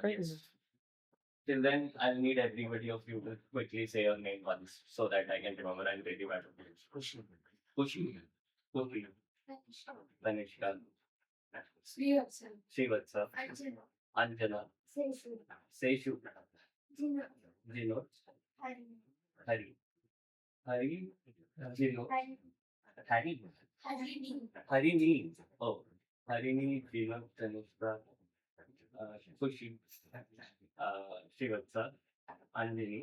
Yes. Till then, I'll need everybody of you to quickly say your name once so that I can remember. I'm really bad at names. Kushi. Kushi. Tanishka. Srivatsa. Anjana. Seshu. Jino. Hari. Hari. Jino. Hari. Harini. Oh. Harini, Jino, Tanishka, Kushi, Srivatsa, Anjani,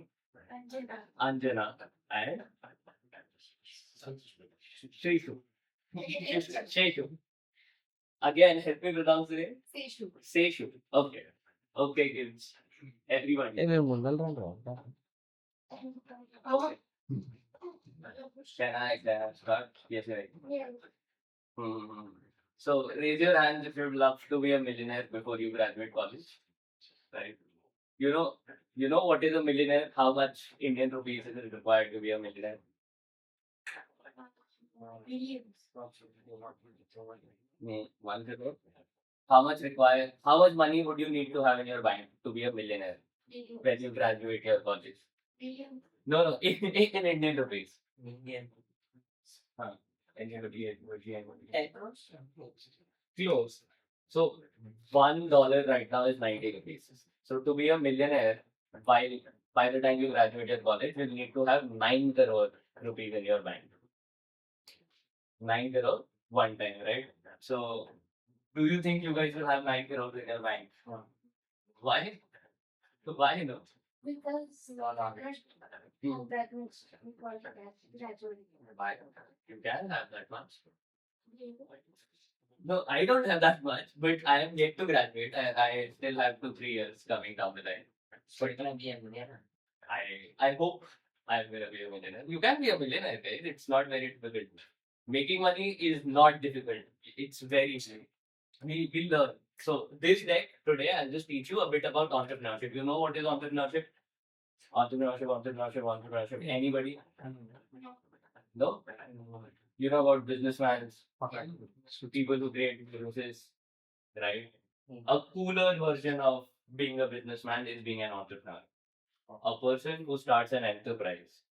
Anjana, and Shishu. Seshu. Again, help me pronounce the name. Seshu. Okay. Okay, kids. Everyone. Can I start? Yes, right. Hmm. So raise your hands if you'd love to be a millionaire before you graduate college. Right. You know, you know what is a millionaire? How much Indian rupees is it required to be a millionaire? Hmm, 1 crore. How much money would you need to have in your bank to be a millionaire when you graduate your college? No, no, in Indian rupees. Huh. Indian rupees. Close. So $1 right now is 90 rupees. So to be a millionaire, by by the time you graduate your college, you need to have 9 crore rupees in your bank. 9 crore one time, right? So do you think you guys will have 9 crores in your bank? Why? Why no? Hmm. Why? You can have that much. No, I don't have that much, but I am yet to graduate. I still have 2 3 years coming down the line. So you're gonna be a millionaire. I hope I'm gonna be a millionaire. You can be a millionaire, guys. It's not very difficult. Making money is not difficult. It's very easy. We learn. So this deck today, I'll just teach you a bit about entrepreneurship. You know what is entrepreneurship? Entrepreneurship. Anybody? No? You know about businessmen, people who create businesses, right? A cooler version of being a businessman is being an entrepreneur. A person who starts an enterprise,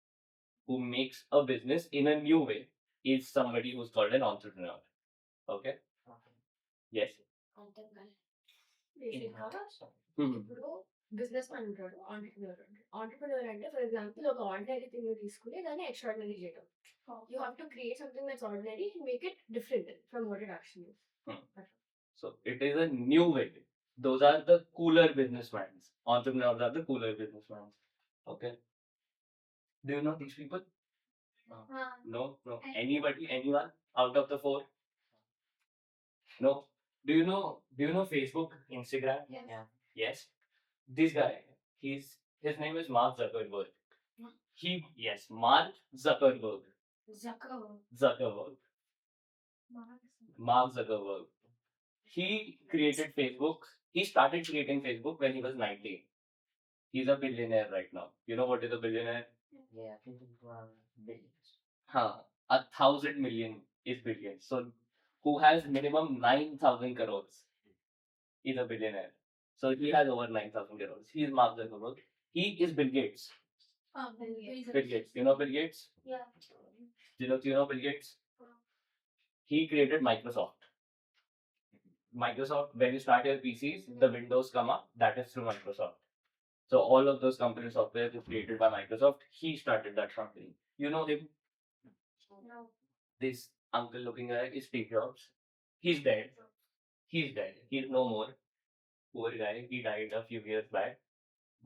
who makes a business in a new way, is somebody who's called an entrepreneur. Okay? Yes. Hmm. Business అంటాడు entrepreneur entrepreneur అంటే for example ఒక ordinary thing తీసుకుని దాన్ని extraordinary చేయడం you have to create something that's ordinary and make it different from what it actually Hmm. So it is a new way. Those are the cooler businessmen. Entrepreneurs are the cooler businessmen. Okay. Do you know these people? No, no. Anybody, anyone out of the four? No. Do you know Facebook, Instagram? Yeah. Yes. This guy, his name is Mark Zuckerberg. Yes, Mark Zuckerberg. Zuckerberg. Mark Zuckerberg. He created Facebook. He started creating Facebook when he was 19. He's a billionaire right now. You know what is a billionaire? Yeah. Huh. 1,000 million is billion. So who has minimum 9,000 crores is a billionaire. So he has over 9,000 crores. He is Mark Zuckerberg. He is Bill Gates. Bill Gates. You know Bill Gates? Yeah. Do you know Bill Gates? He created Microsoft. Microsoft, when you start your PCs, the Windows come up. That is through Microsoft. So all of those company software is created by Microsoft. He started that company. You know him? No. This uncle looking guy is Steve Jobs. He's dead. He's dead. He's no more. Poor guy. He died a few years back.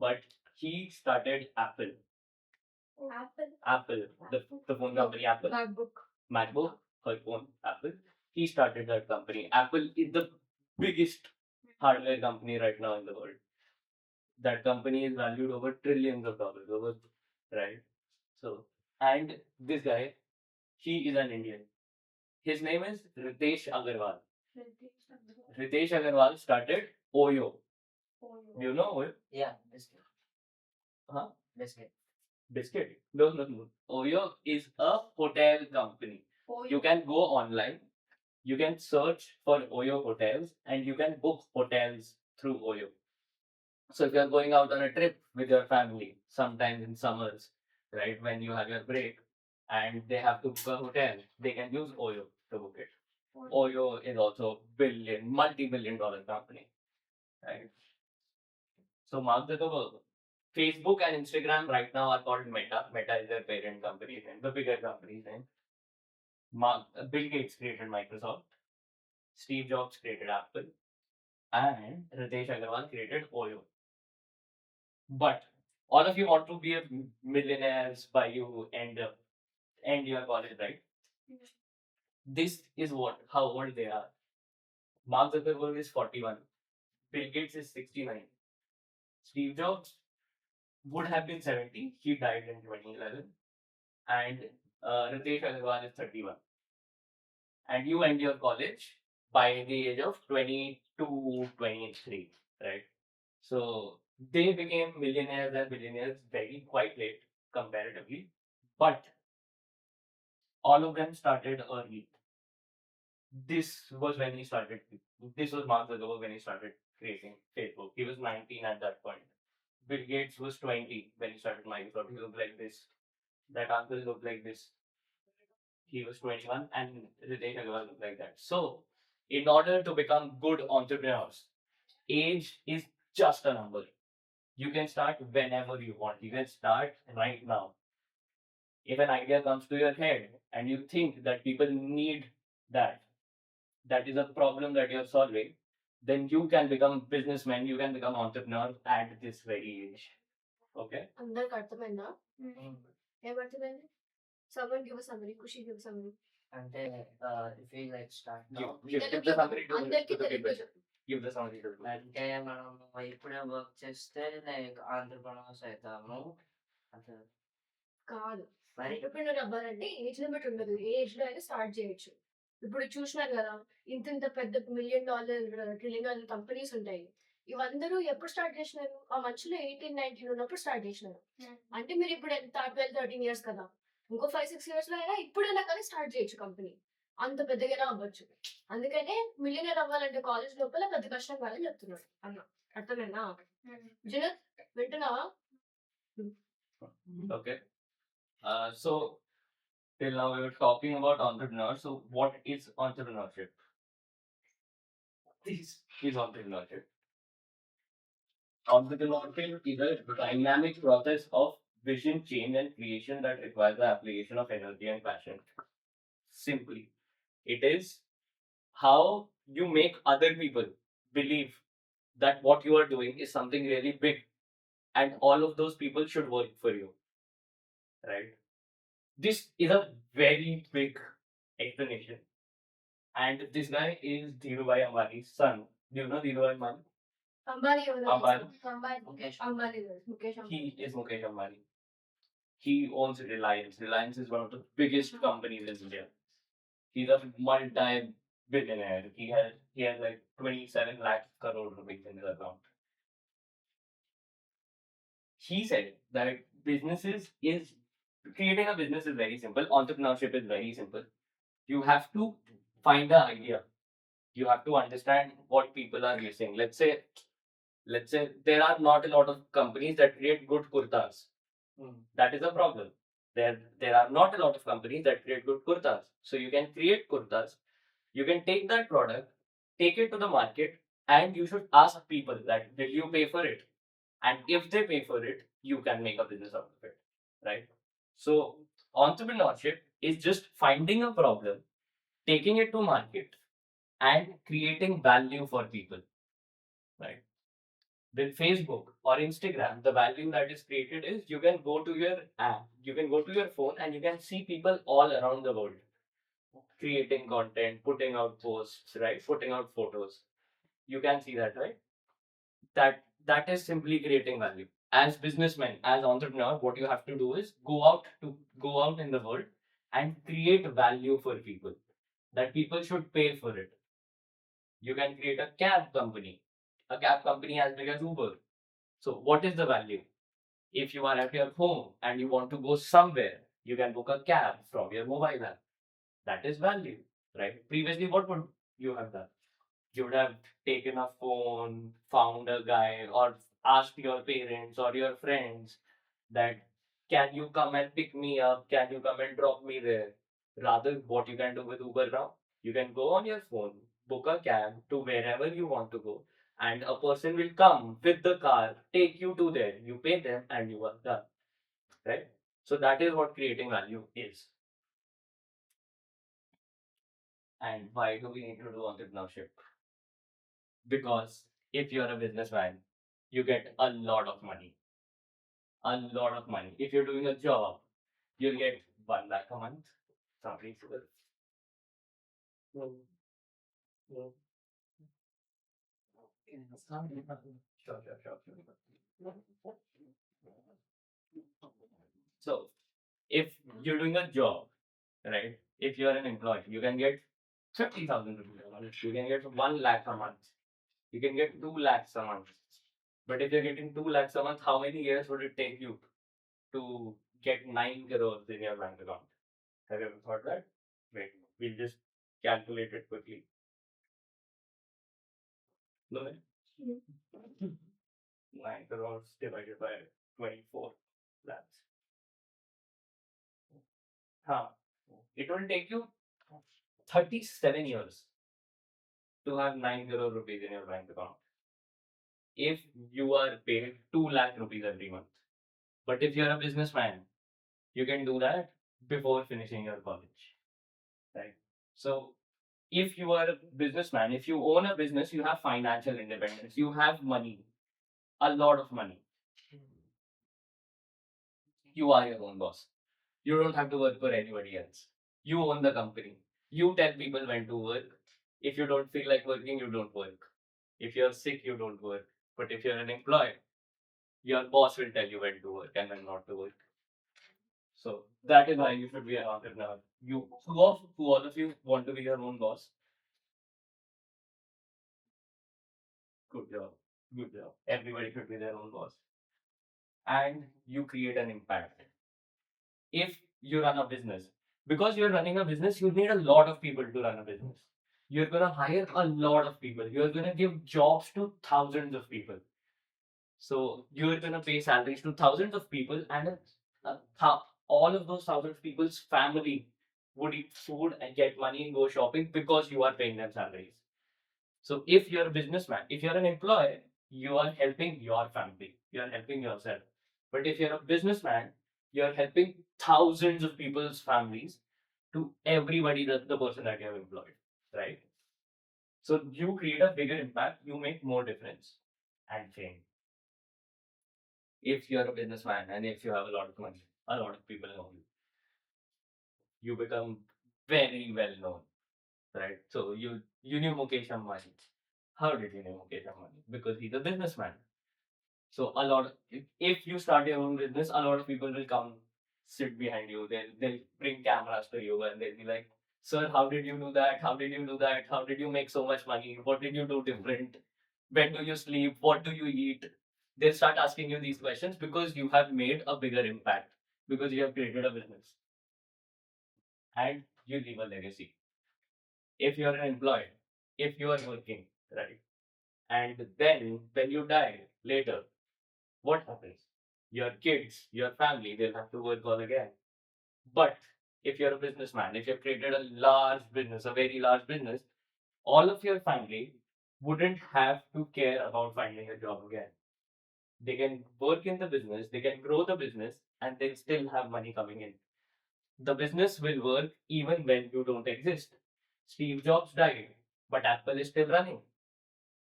But he started Apple. Apple. The phone company Apple. MacBook, her phone, Apple. He started that company. Apple is the biggest hardware company right now in the world. That company is valued over trillions of dollars. Right? So, and this guy, he is an Indian. His name is Ritesh Agarwal. Ritesh Agarwal started Oyo. Do you know Oyo? Yeah. Huh? Biscuit? No, no, no. Oyo is a hotel company. You can go online. You can search for Oyo hotels and you can book hotels through Oyo. So if you're going out on a trip with your family, sometimes in summers, right, when you have your break and they have to book a hotel, they can use Oyo to book it. Oyo is also a multi-billion dollar company, right? So Mark Zuckerberg, Facebook and Instagram right now are called Meta. Meta is their parent company name, the bigger company's name. Bill Gates created Microsoft. Steve Jobs created Apple. And Ritesh Agarwal created Oyo. But all of you want to be a millionaires by you end your college, right? This is what how old they are. Mark Zuckerberg is 41. Bill Gates is 69. Steve Jobs would have been 70. He died in 2011. And Ritesh Agarwal is 31. And you end your college by the age of 22, 23, right? So they became millionaires and billionaires very quite late comparatively, but all of them started early. This was when he started. This was Mark Zuckerberg when he started creating Facebook. He was 19 at that point. Bill Gates was 20 when he started Microsoft. He looked like this. That uncle looked like this. He was 21, and Ritesh Agarwal looked like that. So, in order to become good entrepreneurs, age is just a number. You can start whenever you want. You can start right now. If an idea comes to your head and you think that people need that, that is a problem that you're solving, then you can become businessman, you can become entrepreneur at this very age. Okay? అందరికి అర్థమైందా ఏమర్థమైంది someone give a summary kushi give a summary అంటే if we like start now, Give the summary to అందరికీ the people. Telugu చెప్పు Give the summary to the people. అంటే మనం ఇప్పుడే work చేస్తే లైక్ ఆంటర్ప్రినర్స్ అవుతాము అంటే కాదు మరి ఎంటర్ప్రినర్ అవ్వాలంటే ఏజ్ లిమిట్ ఉండదు ఏ ఏజ్ లో అయినా స్టార్ట్ చేయొచ్చు ఇప్పుడు చూసినారు కదా ఇంత ఇంత పెద్ద $1 million ట్రిలియన్ డాలర్ కంపెనీస్ ఉంటాయి ఇవందరూ ఎప్పుడు స్టార్ట్ చేసినారు ఆ మధ్యలో 18-19 ఉన్నప్పుడు స్టార్ట్ చేసినారు అంటే మీరు ఇప్పుడు ఎంత 12-13 years కదా ఇంకో 5-6 years లో అయినా ఇప్పుడైనా కానీ స్టార్ట్ చేయొచ్చు కంపెనీ అంత పెద్దగా అవ్వచ్చు అందుకనే మిలియనర్ అవ్వాలంటే కాలేజ్ లోపల పెద్ద కష్టం కాదని చెప్తున్నాడు అన్న అర్థమేనా జనత్ వింటున్నావా Okay. So till now we were talking about entrepreneurs. So what is entrepreneurship? This is entrepreneurship. Entrepreneurship is a dynamic process of vision change and creation that requires the application of energy and passion. Simply, it is how you make other people believe that what you are doing is something really big and all of those people should work for you. Right? This is a very big explanation. And this guy is Dhirubhai Ambani's son. Do you know Dhirubhai Ambani? Ambani Ambani. Mukesh Ambani Mukesh He is Mukesh Ambani. He owns Reliance. Reliance is one of the biggest companies in India. He's a multi-billionaire. He has like 27 lakh crore rupees in his account. He said that businesses is creating a business is very simple. Entrepreneurship is very simple. You have to find the idea. You have to understand what people are using. Let's say there are not a lot of companies that create good kurtas. That is a problem. There are not a lot of companies that create good kurtas. So you can create kurtas. You can take that product, take it to the market, and you should ask people that will you pay for it? And if they pay for it, you can make a business out of it. Right? So entrepreneurship is just finding a problem, taking it to market, and creating value for people. Right? With Facebook or Instagram, the value that is created is you can go to your app, you can go to your phone, and you can see people all around the world creating content, putting out posts, right? Putting out photos. You can see that, right? That is simply creating value. As businessmen, as entrepreneur, what you have to do is go out in the world and create value for people. That people should pay for it. You can create a cab company. A cab company as big as Uber. So what is the value? If you are at your home and you want to go somewhere, you can book a cab from your mobile app. That is value. right? Previously, what would you have done? You would have taken a phone, found a guy, or asked your parents or your friends that, can you come and pick me up? Can you come and drop me there? Rather, what you can do with Uber now, you can go on your phone, book a cab to wherever you want to go, and a person will come with the car, take you to there. You pay them, and you are done, right? So that is what creating value is. And why do we need to do entrepreneurship? Because if you're a businessman, you get a lot of money. A lot of money. If you're doing a job, you'll get 1 lakh a month. Some reasonable. Sure, sure, sure, sure. So, if you're doing a job, right? If you're an employee, you can get 50,000 rupees a month. You can get 1 lakh a month. You can get 2 lakhs a month. But if you're getting 2 lakhs a month, how many years would it take you to get 9 crores in your bank account? Have you ever thought that? Wait, we'll just calculate it quickly. No, way. 9 crores divided by 24 lakhs. Huh. It will take you 37 years to have 9 crore rupees in your bank account if you are paid 2 lakh rupees every month. But if you're a businessman, you can do that before finishing your college, right? So if you are a businessman, if you own a business, you have financial independence, you have money, a lot of money. You are your own boss. You don't have to work for anybody else. You own the company. You tell people when to work. If you don't feel like working, you don't work. If you're sick, you don't work. But if you're an employee, your boss will tell you when to work and when not to work. So that is why you should be an entrepreneur. Who all of you want to be your own boss? Good job. Good job. Everybody should be their own boss. And you create an impact. If you run a business, because you're running a business, you need a lot of people to run a business. You're going to hire a lot of people. You're going to give jobs to thousands of people. So you're going to pay salaries to thousands of people, and all of those thousands of people's family would eat food and get money and go shopping because you are paying them salaries. So if you're a businessman, if you're an employee, you are helping your family, you are helping yourself. But if you're a businessman, you're helping thousands of people's families to everybody that the person that you have employed, right? So you create a bigger impact, you make more difference and fame. If you're a businessman and if you have a lot of money, a lot of people know you, you become very well known, right? So you knew Mukesh Ambani. How did you know Mukesh Ambani? Because he's a businessman. So if you start your own business, a lot of people will come sit behind you. They'll bring cameras to you and they'll be like, "Sir, how did you do that? How did you do that? How did you make so much money? What did you do different? When do you sleep? What do you eat?" They'll start asking you these questions because you have made a bigger impact, because you have created a business and you leave a legacy. If you're an employee, if you are working, right, and then when you die later, what happens? Your kids, your family, they'll have to work all again. But if you're a businessman, if you've created a large business, a very large business, all of your family wouldn't have to care about finding a job again. They can work in the business, they can grow the business, and they'll still have money coming in. The business will work even when you don't exist. Steve Jobs died, but Apple is still running.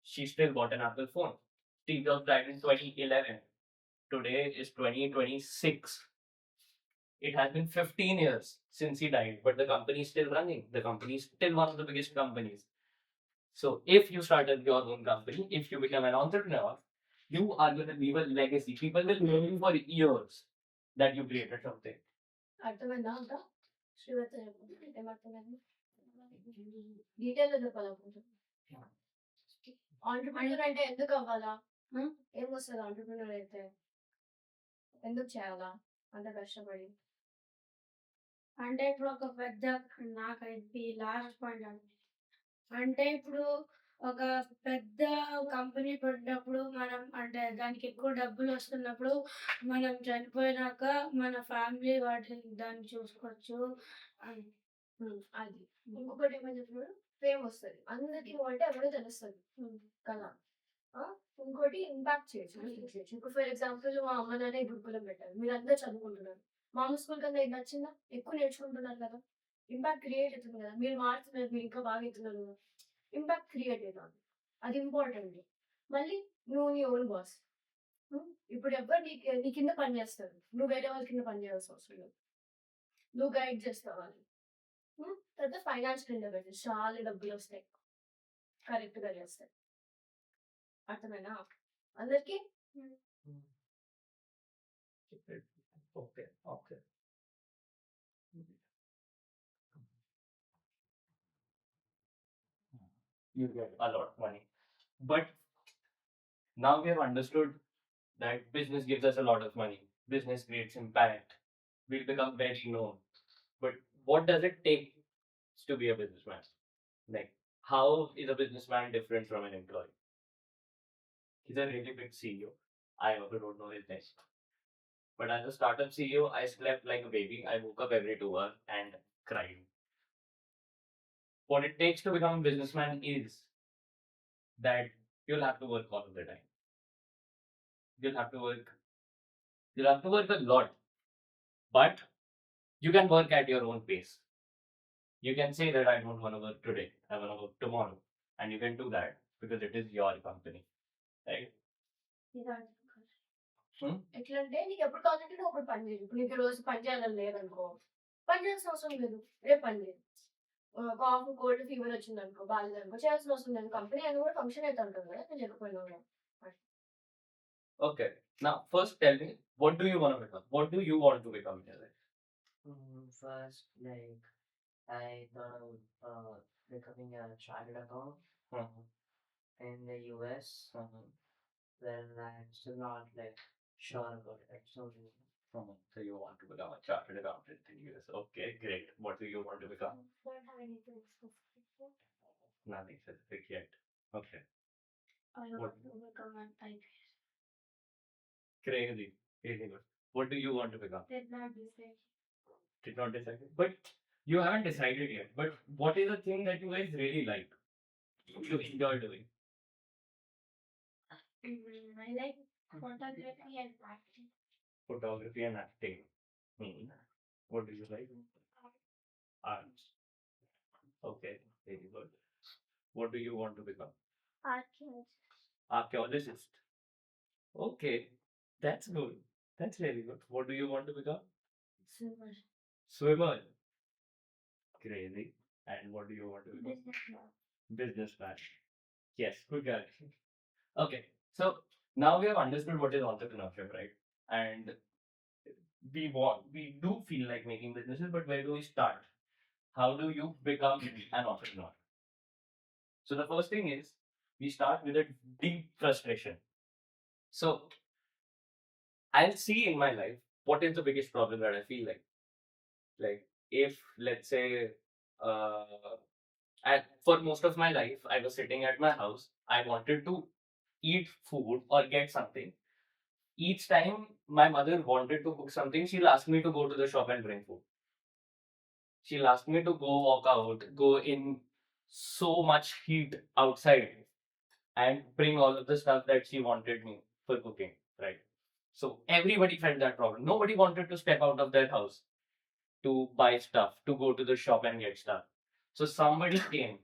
She still bought an Apple phone. Steve Jobs died in 2011. Today is 2026. It has been 15 years since he died, but the company is still running. The company is still one of the biggest companies. So if you started your own company, if you become an entrepreneur, you are going to leave a legacy. People will know you for years that you created something. అర్థమైందా అంతా శ్రీవత్స ఏమర్థమైంది డీటెయిల్గా చెప్పాలా కొంచెం entrepreneur అంటే ఎందుకు అవ్వాలా ఏం వస్తుంది ఆంటర్ప్రినర్ అయితే ఎందుకు చేయాలా అంత కష్టపడి అంటే ఇప్పుడు ఒక పెద్ద నాకైతే లాస్ట్ పాయింట్ అంటే ఇప్పుడు ఒక పెద్ద కంపెనీ పెట్టినప్పుడు మనం అంటే దానికి ఎక్కువ డబ్బులు వస్తున్నప్పుడు మనం చనిపోయినాక మన ఫ్యామిలీ దాన్ని చూసుకోవచ్చు అని. అది ఇంకొకటి ఏమని చెప్పినాడు, ఫేమ్ వస్తుంది అందరికి నువ్వు అంటే ఎవరో తెలుస్తుంది కదా. ఇంకోటి ఇంపాక్ట్ చేయొచ్చు. ఇప్పుడు ఫర్ ఎగ్జాంపుల్ మా అమ్మ నాన్న ఈ గురుకులం పెట్టారు, మీరు అందరూ చదువుకుంటున్నారు, మామూలు స్కూల్ కన్నా ఇది నచ్చిందా, ఎక్కువ నేర్చుకుంటున్నారు కదా, ఇంపాక్ట్ క్రియేట్ అవుతుంది కదా, మీరు మారుతున్నారు, మీరు ఇంకా బాగా అవుతున్నారు, ఇంపాక్ట్ క్రియేట్ అవుతుంది, అది ఇంపార్టెంట్. మళ్ళీ నువ్వు నీ ఓన్ బాస్. ఇప్పుడు ఎవరు నీ కింద పని చేస్తారు, నువ్వు వేరే వాళ్ళ కింద పని చేయాల్సిన అవసరం లేదు, నువ్వు గైడ్ చేస్తావు వాళ్ళు. తర్వాత ఫైనాన్షియల్ ఇండిపెండెన్స్, చాలా డబ్బులు వస్తాయి కరెక్ట్గా చేస్తాయి. అర్థమైనా అందరికి? Okay, okay. You get a lot of money. But now we have understood that business gives us a lot of money. Business creates impact. We become very known. But what does it take to be a businessman? Like, how is a businessman different from an employee? He's a really big CEO. I also don't know his name. But as a startup CEO, I slept like a baby. I woke up every 2 hours and cried. What it takes to become a businessman is that you'll have to work all of the time. You'll have to work. You'll have to work a lot, but you can work at your own pace. You can say that I don't want to work today. I want to work tomorrow, and you can do that because it is your company, right? ఎట్లా అంటే నీకు ఎప్పుడు కావాలంటే నువ్వు అప్పుడు పని చేయదు. ఇప్పుడు నీకు రోజు పని చేయాలని లేదనుకో, పని చేయాల్సిన అవసరం లేదు, రేపు పని చేయదు. కాఫ్ కోల్డ్ ఫీవర్ వచ్చింది అనుకో, బాగాలేదనుకో, చేయాల్సిన అవసరం లేదు. కంపెనీ అని కూడా ఫంక్షన్ అయితే ఉంటుంది కదా, నేను చెప్పకపోయినా కూడా. Okay. Now, first tell me, what do you want to become? What do you want to become in your life? First, like I thought of becoming a chartered accountant in the US. Then I'm still not like sure about it. So you want to become a chartered accountant in the US. Okay, great. What do you want to become? Don't have anything specific. Nothing specific yet. Okay. I want to become an IPS. Crazy. Crazy good. What do you want to become? Did not decide. Did not decide. But you haven't decided yet. But what is the thing that you guys really like? You enjoy doing? I like photography and acting. Photography and acting. What do you like? Arts. Okay, very good. What do you want to become? Archaeologist. Archaeologist. Okay, that's good. That's really good. What do you want to become? Swimmer. Swimmer. Crazy. And what do you want to become? Businessman. Businessman. Yes, good guy. Okay, so now we have understood what is entrepreneurship, right? And we do feel like making businesses, but where do we start? How do you become an entrepreneur? So the first thing is we start with a deep frustration. So I'll see in my life what is the biggest problem that I feel like. Like if let's say for most of my life I was sitting at my house, I wanted to eat food or get something. Each time my mother wanted to cook something, she'll ask me to go to the shop and bring food. She'll ask me to go walk out, go in so much heat outside and bring all of the stuff that she wanted me for cooking, right? So everybody felt that problem. Nobody wanted to step out of their house to buy stuff, to go to the shop and get stuff. So somebody came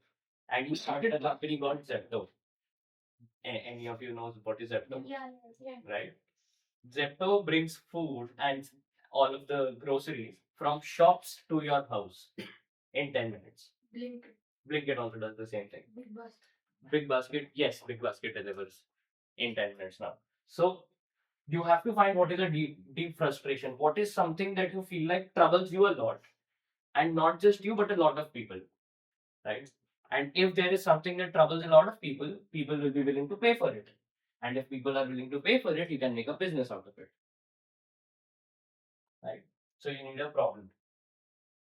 and he started a company called Zepto. Any of you knows what is Zepto? Yeah. Right? Zepto brings food and all of the groceries from shops to your house in 10 minutes. Blinkit also does the same thing. Big Basket, yes, Big Basket delivers in 10 minutes now. So you have to find what is a deep frustration. What is something that you feel like troubles you a lot, and not just you, but a lot of people, right? And if there is something that troubles a lot of people, people will be willing to pay for it. And if people are willing to pay for it, you can make a business out of it, right? So you need a problem.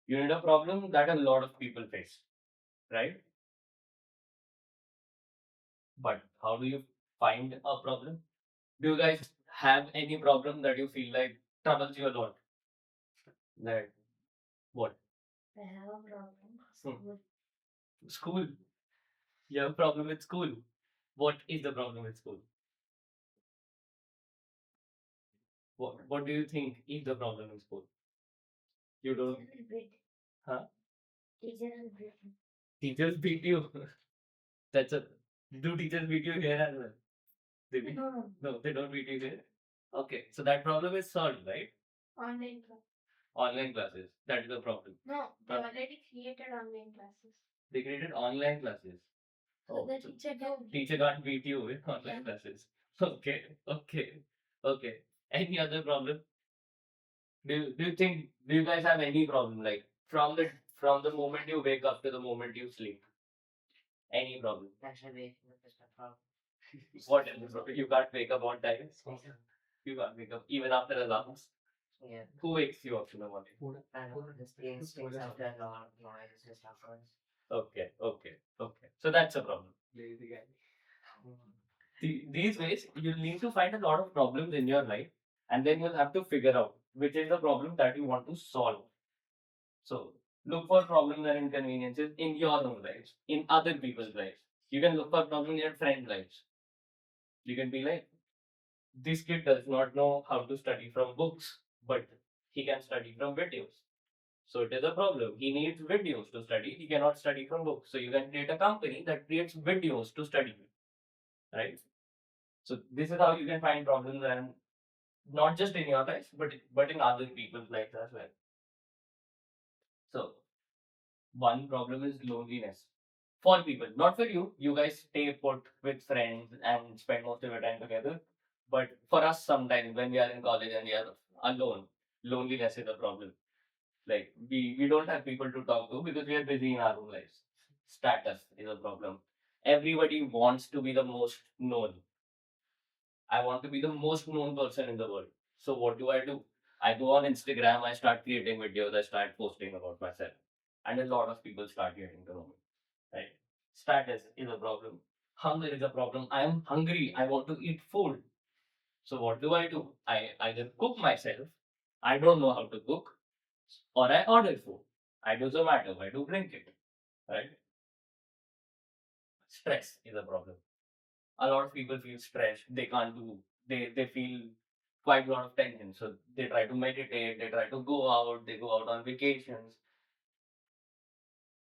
You need a problem that a lot of people face, right? But how do you find a problem? Do you guys have any problem that you feel like troubles you a lot? That what? I have a problem. Hmm. School. You have a problem with school. What is the problem with school? What do you think is the problem in school? You don't. Huh? Teachers beat you. That's a. Do teachers beat you here as well? They beat. No, they don't beat you here. Okay, so that problem is solved, right? Online class. Online classes. That is the problem. No, they Huh? already created online classes. They created online classes. So Oh, the so teacher can't beat you with online classes. Okay, okay, okay. Any other problem? Do you guys have any problem like from the moment you wake up to the moment you sleep? Any problem? Actually, it's a problem. What is the problem? You can't wake up on time. You can't wake up even after alarms. Yeah. Who wakes you up in the morning? I know the instincts after a lot of noise and stuff. Okay, okay, okay. So that's a problem. These ways, you'll need to find a lot of problems in your life, and then you'll have to figure out which is the problem that you want to solve. So look for problems and inconveniences in your own lives, in other people's lives. You can look for problems in your friends' lives. You can be like, this kid does not know how to study from books, but he can study from videos. So it is a problem. He needs videos to study. He cannot study from books. So you can create a company that creates videos to study, right? So this is how you can find problems, and not just in your life, but in other people's lives as well. So one problem is loneliness for people, not for you. You guys stay put with friends and spend most of your time together. But for us, sometimes when we are in college and we are alone, loneliness is a problem. Like we don't have people to talk to because we are busy in our own lives. Status is a problem. Everybody wants to be the most known. I want to be the most known person in the world. So what do? I go on Instagram, I start creating videos, I start posting about myself. And a lot of people start getting to know me. Right? Status is a problem. Hunger is a problem. I am hungry. I want to eat food. So what do? I either cook myself, I don't know how to cook, or I order food. I do Zomato, I do Blinkit. Right? Stress is a problem. A lot of people feel stressed. They can't do. They feel quite a lot of tension. So they try to meditate. They try to go out. They go out on vacations.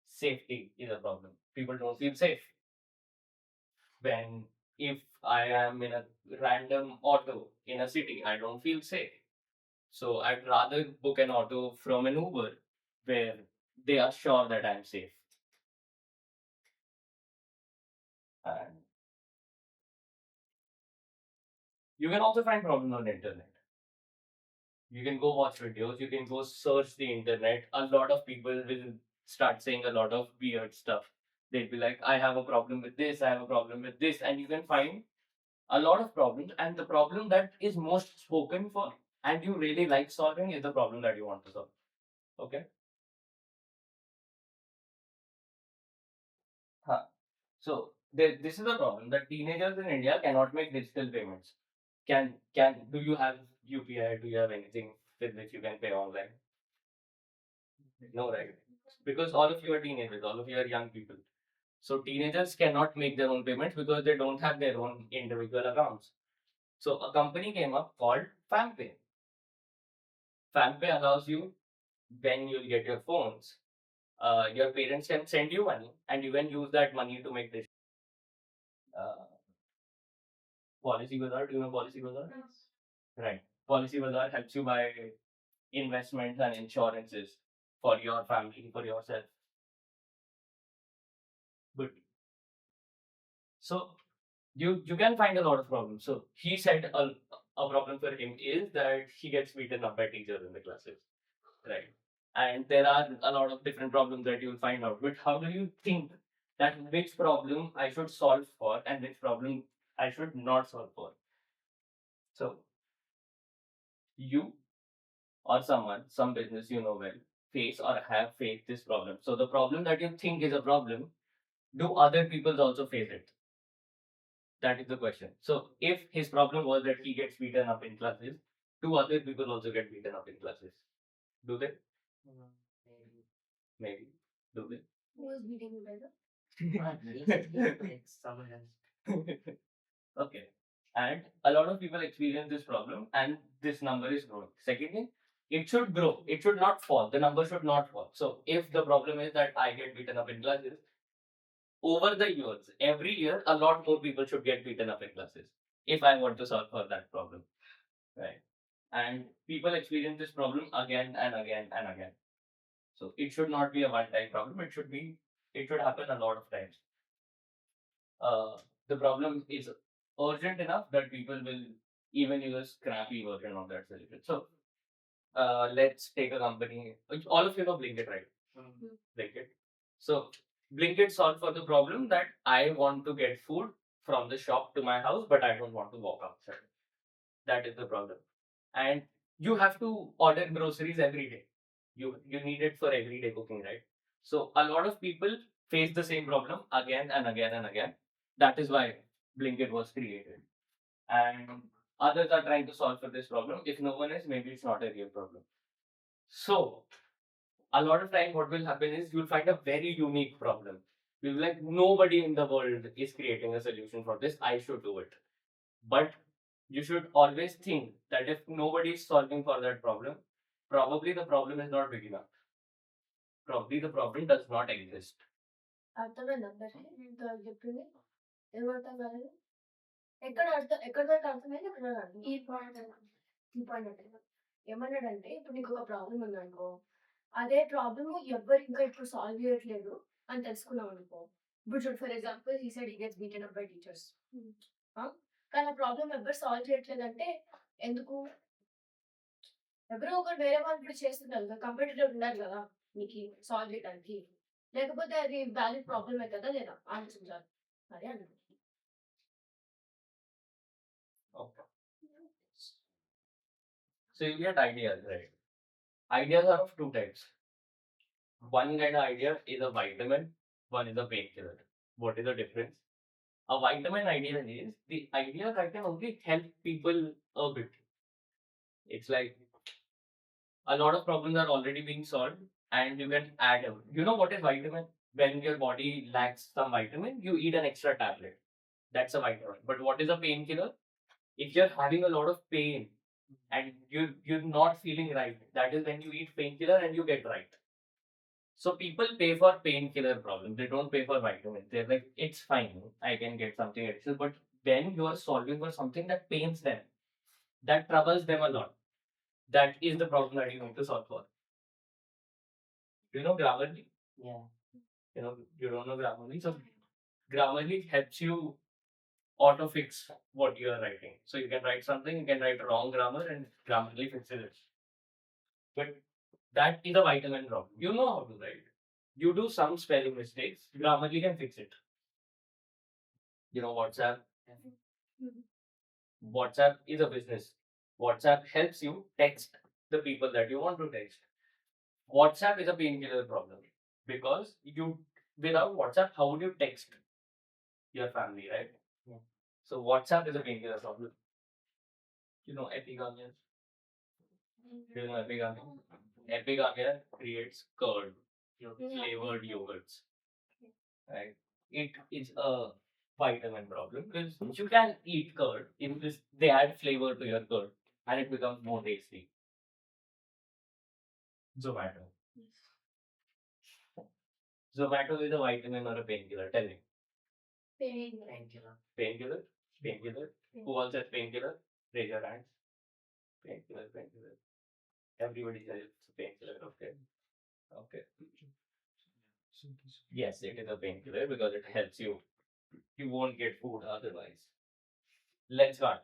Safety is a problem. People don't feel safe when if I am in a random auto in a city, I don't feel safe. So I'd rather book an auto from an Uber where they are sure that I'm safe. And you can also find problems on the internet. You can go watch videos, you can go search the internet. A lot of people will start saying a lot of weird stuff. They'll be like, I have a problem with this, I have a problem with this, and you can find a lot of problems. And the problem that is most spoken for and you really like solving is the problem that you want to solve. Okay? Huh. So this is a problem that teenagers in India cannot make digital payments. Can do you have UPI? Do you have anything with which you can pay online? No, right? Because all of you are teenagers, all of you are young people. So teenagers cannot make their own payments because they don't have their own individual accounts. So a company came up called FamPay. FamPay allows you when you get your phones, your parents can send you money and you can use that money to make this policy bazaar. Do you know policy bazaar? Right. Policy bazaar helps you buy investments and insurances for your family, for yourself. Good. So you can find a lot of problems. So he said a problem for him is that he gets beaten up by teachers in the classes, right? And there are a lot of different problems that you'll find out. But how do you think that which problem I should solve for and which problem I should not solve for? So you or someone, some business you know well, face or have faced this problem. So the problem that you think is a problem, do other people also face it? That is the question. So if his problem was that he gets beaten up in classes, do other people also get beaten up in classes? Do they? Mm, maybe. Maybe. Do they? Who was beating you, brother? Like someone else. Okay. And a lot of people experience this problem, and this number is growing. Second thing, it should grow. It should not fall. The number should not fall. So if the problem is that I get beaten up in classes, over the years, every year, a lot more people should get beaten up in classes if I want to solve for that problem. Right. And people experience this problem again and again and again. So it should not be a one-time problem. It should happen a lot of times. The problem is urgent enough that people will even use a scrappy version of that solution. So let's take a company. All of you know Blinkit, right? Blinkit. So Blinkit solved for the problem that I want to get food from the shop to my house, but I don't want to walk outside. That is the problem. And you have to order groceries every day. You need it for everyday cooking, right? So a lot of people face the same problem again and again and again. That is why Blinkit was created. And others are trying to solve for this problem. If no one is, maybe it's not a real problem. So a lot of time what will happen is you'll find a very unique problem. You'll be like, nobody in the world is creating a solution for this. I should do it. But you should always think that if nobody is solving for that problem, probably the problem is not big enough. Probably the problem does not exist. అర్థమైంది అందరికి ఇంత చెప్పింది ఏమర్థం కాలేదు ఎక్కడ దాకా అర్థమైంది ఎక్కడ దాకా అర్థం ఈ పాయింట్ అంటే ఏమన్నాడంటే ఇప్పుడు నీకు ఒక ప్రాబ్లం ఉందనుకో అదే ప్రాబ్లమ్ ఎవ్వరు ఇంకా ఇప్పుడు సాల్వ్ చేయట్లేదు అని తెలుసుకున్నాం అనుకో ఇప్పుడు చూడు ఫర్ ఎగ్జాంపుల్ ఈ side gets beaten up by teachers కానీ ఆ ప్రాబ్లమ్ ఎవ్వరు సాల్వ్ చేయట్లేదు అంటే ఎందుకు ఎవరో ఒకరు వేరే వాళ్ళు ఇప్పుడు చేస్తున్నారు కదా కంప్యూటర్ ఉన్నారు కదా మీకు సాల్వ్ చేయడానికి లేకపోతే అది వ్యాలిడ్ ప్రాబ్లమ్ అవుతుందా లేదా ఆలోచించాలి అదే అన్నాడు Okay. So you get ideas, right? Ideas are of two types. One kind of idea is a vitamin, one is a painkiller. What is the difference? A vitamin idea is the idea that can only help people a bit. It's like a lot of problems are already being solved and you can add them. You know what is vitamin? When your body lacks some vitamin, you eat an extra tablet. That's a vitamin. But what is a painkiller? If you're having a lot of pain and you're not feeling right, that is when you eat painkiller and you get right. So people pay for painkiller problems. They don't pay for vitamins. They're like, it's fine. I can get something additional. But when you are solving for something that pains them, that troubles them a lot. That is the problem that you need to solve for. Do you know Grammarly? Yeah. You don't know Grammarly. So Grammarly helps you auto fix what you are writing. So you can write something, you can write wrong grammar, and Grammarly fixes it. But that is a vitamin problem. You know how to write. You do some spelling mistakes, Grammarly can fix it. You know WhatsApp. WhatsApp is a business. WhatsApp helps you text the people that you want to text. WhatsApp is a painkiller problem because you without WhatsApp, how would you text your family, right? Yeah. So WhatsApp is a painkiller problem. You know Epigamia? Do you know Epigamia? Epigamia creates curd, flavored yogurts, right? It is a vitamin problem because you can eat curd in this. They add flavor to your curd and it becomes more tasty. Zomato. Zomato is a vitamin or a painkiller. Tell me. Painkiller. Painkiller? Painkiller? Who all says painkiller? Raise your hands. Painkiller, painkiller. Everybody says it's a painkiller. Okay. Okay. Yes, it is a painkiller because it helps you. You won't get food otherwise. Lenskart.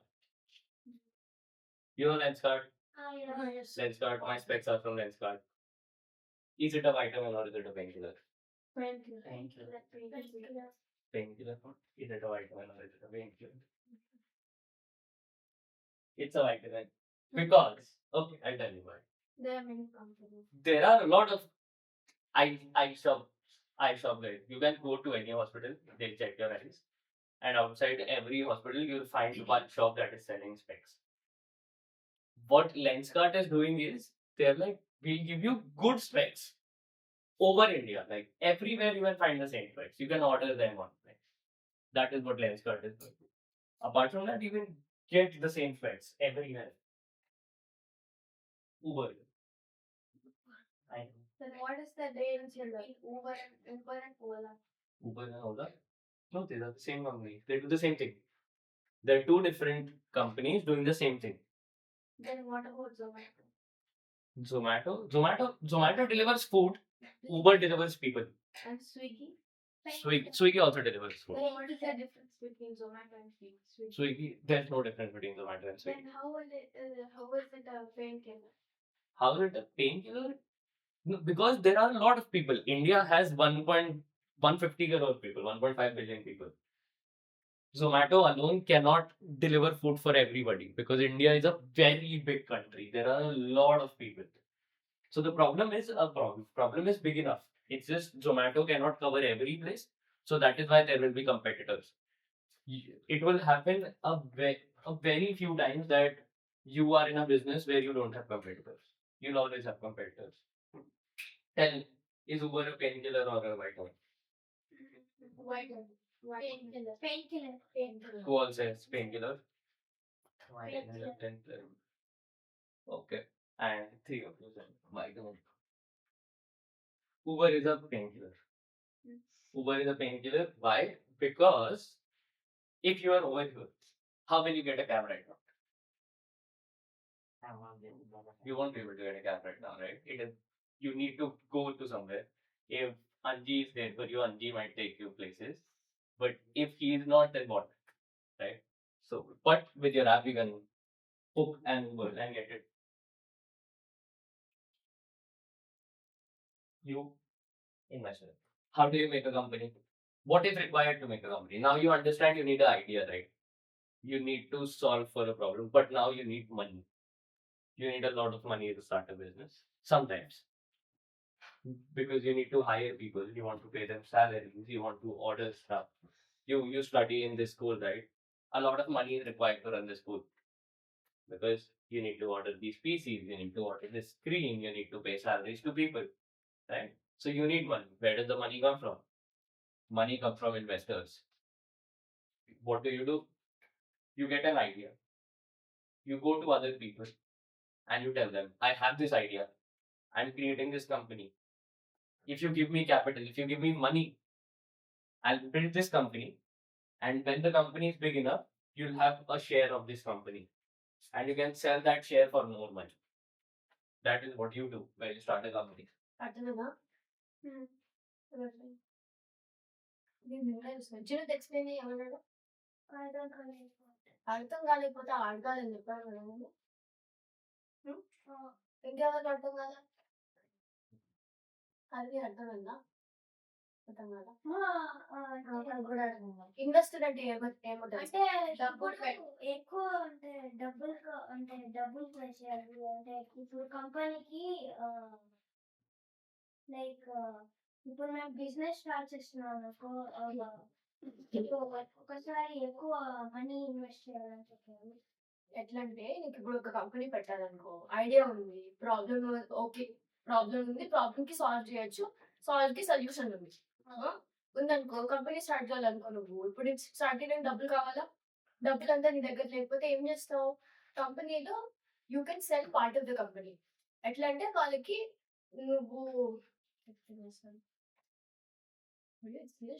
You know Lenskart? yes. Lenskart. My specs are from Lenskart. Is it a vitamin or is it a painkiller? Painkiller. Painkiller. Is it a vitamin or is it a painkiller? It's a vitamin. Because, okay, I'll tell you why. There are many companies. There are a lot of eye shop guys. You can go to any hospital, they'll check your eyes. And outside every hospital, you'll find one shop that is selling specs. What Lenskart is doing is they're like, we'll give you good specs over India. Like everywhere you can find the same specs. You can order them online. That is what Lenskart is doing. Apart from that, you can get the same specs everywhere. Uber. I know. Then what is the difference here between Uber and Ola? Uber and Ola. No, they are the same company. They do the same thing. They're two different companies doing the same thing. Then what about Zomato? Zomato delivers food. Uber delivers people. And Swiggy? Swiggy also delivers food. Then what is the difference between Zomato and Swiggy? Swiggy, there's no difference between Zomato and Swiggy. Then how is it a painkiller? How is it a painkiller? No, because there are a lot of people. India has 1.150 crore people, 1.5 billion people. Zomato alone cannot deliver food for everybody because India is a very big country. There are a lot of people. So the problem is a problem. Problem is big enough. It's just Zomato cannot cover every place. So that is why there will be competitors. It will happen a very few times that you are in a business where you don't have competitors. You'll always have competitors. Tell, is Uber a painkiller or a white one? Painkiller. Who all says painkiller? Painkiller. Okay. And three of you said white one. Uber is a painkiller. Uber is a painkiller. Why? Because if you are over here, how will you get a cab right now? You won't be able to get a cab right now, right? It is you need to go to somewhere. If Anji is there for you, Anji might take you places. But if he is not, then what? Right? So, but with your app, you can book and Uber and get it. You investor. How do you make a company? What is required to make a company? Now you understand you need an idea, right? You need to solve for a problem, but now you need money. You need a lot of money to start a business. Sometimes. Because you need to hire people, you want to pay them salaries, you want to order stuff. You study in this school, right? A lot of money is required to run the school. Because you need to order these PCs, you need to order this screen, you need to pay salaries to people. Right? So you need money. Where does the money come from? Money comes from investors. What do? You get an idea. You go to other people and you tell them, I have this idea. I'm creating this company. If you give me capital, if you give me money, I'll build this company. And when the company is big enough, you'll have a share of this company. And you can sell that share for more money. That is what you do when you start a company. Just explain ఏమన్నాడు అర్థం కాలేకపోతే అడగాలని చెప్పాను కదా నేను. ఇంకెవరికి అర్థం కాదా అది అర్థమైందా అర్థం కాదా ఇన్వెస్టర్ అంటే ఏముంటుంది అంటే డబ్బులు ఎక్కువ అంటే డబ్బులు పే చేయాలి అంటే ఇప్పుడు కంపెనీకి లైక్ ఇప్పుడు మేము బిజినెస్ స్టార్ట్ చేస్తున్నాం అనుకో ఒకసారి ఎక్కువ మనీ ఇన్వెస్ట్ చేయాలని చెప్పారు. ఎట్లా అంటే నీకు ఇప్పుడు ఒక కంపెనీ పెట్టాలనుకో ఐడియా ఉంది ప్రాబ్లమ్ ఓకే ప్రాబ్లమ్ ఉంది ప్రాబ్లమ్ కి సాల్వ్ చేయొచ్చు సాల్వ్ కి సొల్యూషన్ ఉంది ఉందనుకో కంపెనీ స్టార్ట్ చేయాలనుకో నువ్వు ఇప్పుడు స్టార్ట్ చేయడానికి డబ్బులు కావాలా డబ్బులు అంతా నీ దగ్గర లేకపోతే ఏం చేస్తావు కంపెనీలో you can sell part of the company ఎట్లా అంటే వాళ్ళకి నువ్వు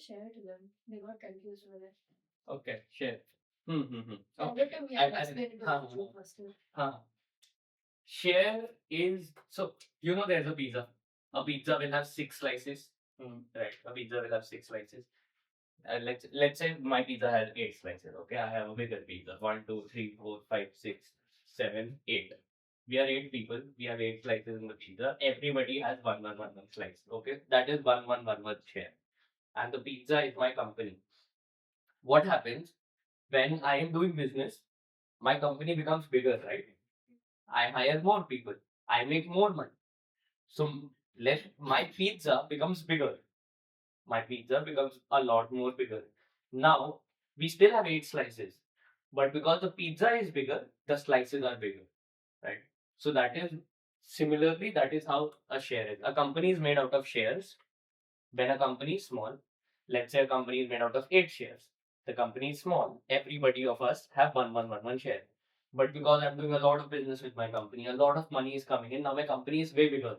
share to them. They got confused with it. Okay, share. Share is so there's a pizza. A pizza will have 6 slices. Right. A pizza will have 6 slices. Let's say my pizza has 8 slices. Okay, I have a bigger pizza. 1, 2, 3, 4, 5, 6, 7, 8. We are 8 people. We have 8 slices in the pizza. Everybody has one slice. Okay, that is one share. And the pizza is my company. What happens when I am doing business? My company becomes bigger, right? I hire more people. I make more money. So my pizza becomes bigger. My pizza becomes a lot more bigger. Now we still have 8 slices, but because the pizza is bigger, the slices are bigger, right? So that is similarly that is how a share is. A company is made out of shares. When a company is small, let's say a company is made out of 8 shares. The company is small. Everybody of us have one share. But because I'm doing a lot of business with my company, a lot of money is coming in. Now my company is way bigger.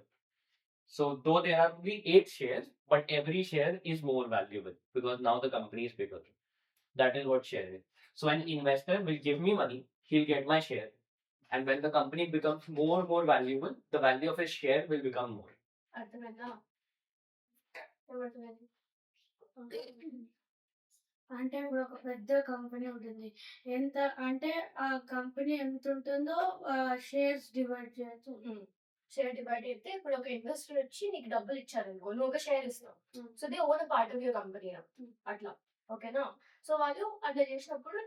So though there are only 8 shares, but every share is more valuable because now the company is bigger. That is what share is. So an investor will give me money, he'll get my share. And when the company becomes more valuable, the value of his share will become more. అర్థమైందా? ఏమర్థమైంది? అంటే ఇప్పుడు ఒక పెద్ద company ఉంటుంది. ఎంత అంటే ఆ కంపెనీ ఎంత ఉంటుందో షేర్స్ డివైడ్ చేయొచ్చు. షేర్ డివైడ్ అయితే ఇప్పుడు ఒక ఇన్వెస్టర్ వచ్చి నీకు డబ్బులు ఇచ్చారనుకో, నువ్వు ఒక షేర్ ఇస్తావు. So they own part of your company అట్లా. ఓకేనా? సో వాళ్ళు అట్లా చేసినప్పుడు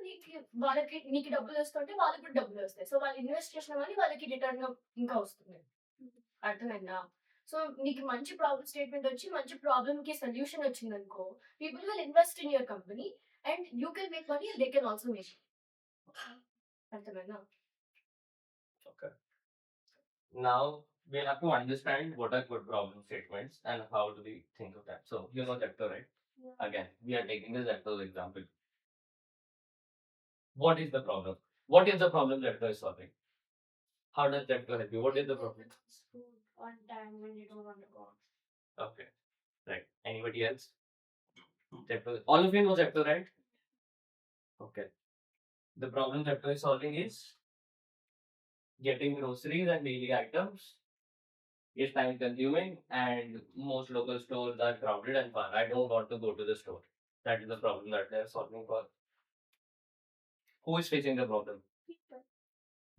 నీకు డబ్బులు వస్తుంటే వాళ్ళకి కూడా డబ్బులు వస్తాయి. సో వాళ్ళు ఇన్వెస్ట్ చేసిన మనీ వాళ్ళకి రిటర్న్ ఇంకా వస్తుంది. అర్థమైందా? సో నీకు మంచి ప్రాబ్లమ్ స్టేట్మెంట్ వచ్చి మంచి ప్రాబ్లమ్ కి సొల్యూషన్ వచ్చింది అనుకో, people will invest in your company and you can make money, they can also make. అర్థమైందా? Okay. Now we'll have to understand what are good problem statements and how do we think of that. So you know Zepto, right? Yeah. Again, we are taking the Zepto example. What is the problem? What is the problem Zepto is solving? How does Zepto help you? What is the problem? Food on time when you don't want to go. Okay. Right. Anybody else? Zepto. All of you know Zepto, right? Okay. The problem Zepto is solving is getting groceries and daily items is time consuming and most local stores are crowded and far. I don't want to go to the store. That is the problem that they are solving for. Who is facing the problem? People.